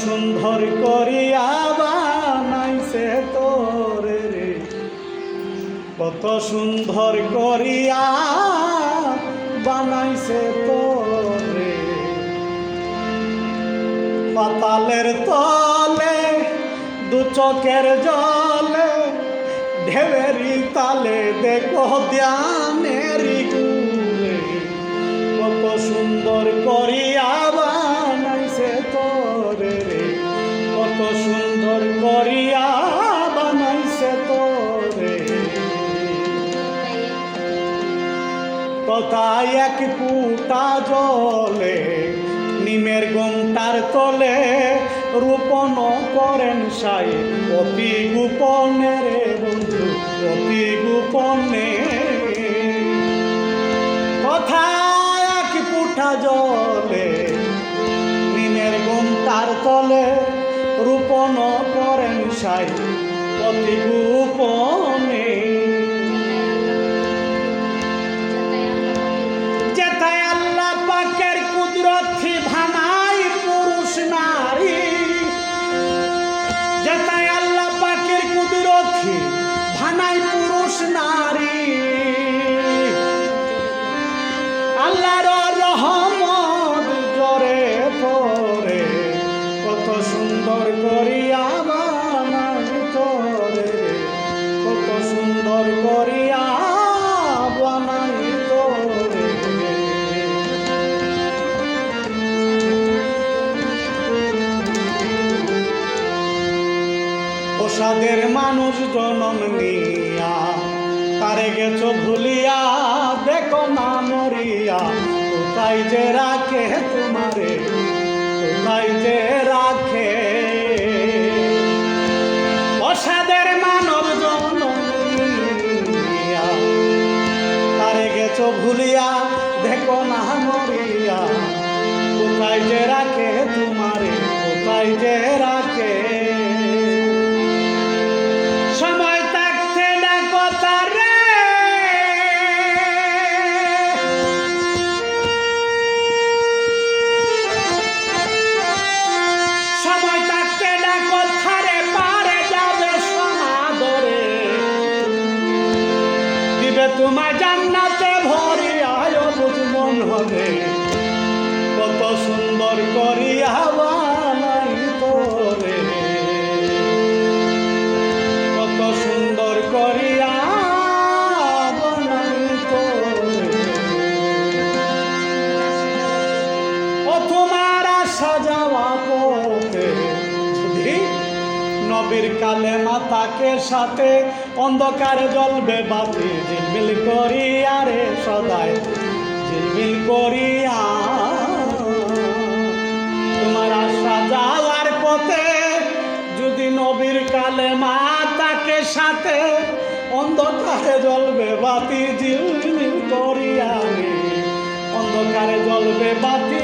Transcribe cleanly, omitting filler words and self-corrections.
সুন্দর করিয়া বানাইছে তোরে রে, কত সুন্দর করিয়া বানাইছে তোরে। পাতালের তলে দু চোখের জলে ঢেউয়েরই তালে দেখো ধ্যানেরই গুণে, কত সুন্দর করিয়া বানাইছে তোরে রে, কত সুন্দর করিয়া বানাইছে তোরে। কোথায় এক ফুটা জলে নিমের গোমটার তলে রূপন করেন সাই অতি গোপনে রে বন্ধু, অতি গোপনে। কোথায় এক ফুটা জলে নিমের গোমটার তলে রূপন করেন সাই অতি গোপনে। যেথায় আল্লাহ পাকের কুদরতি ভানাই পুরুষ নারী, যেথায় আল্লাহ পাকের কুদরতি ভানাই পুরুষ নারী, আল্লাহর রহমত জরে পড়ে, কত সুন্দর করিয়া বানাই তোরে, কত সুন্দর করিয়া বানাই তোরে। প্রসাদের মানুষ জনম নিয়া তারে গেছো ভুলিয়া, দেখো না মরিয়া কোথায় যে রাখে তোমারে, কোথায় যে রাখে। প্রসাদের মানব জনম নিয়া তারে গেছো ভুলিয়া, দেখো না মরিয়া কোথায় যে রাখে তোমারে, কোথায় যে রাখে। সময় থাকতে ডাকো তারে, সময় থাকতে ডাকো তারে, পারে যাবে সমাদরে, দিবে তোমায় জান্নাতে ভরি আয় বুঝ মন হবে, কত সুন্দর করিয়া বানাই তোরে, কত সুন্দর করিয়া বানাই তোরে। ও তোমার আসা যাওয়া পথে যদি নবীর কালেমা তাকে সাথে, অন্ধকারে জ্বলবে বাতি ঝিলমিল করিয়া রে সদাই ঝিলমিল করিয়া। তোমার আসা যাওয়ার পথে যদি নবীর কালেমা তাকে সাথে, অন্ধকারে জ্বলবে বাতি ঝিলমিল করিয়া রে, অন্ধকারে জ্বলবে বাতি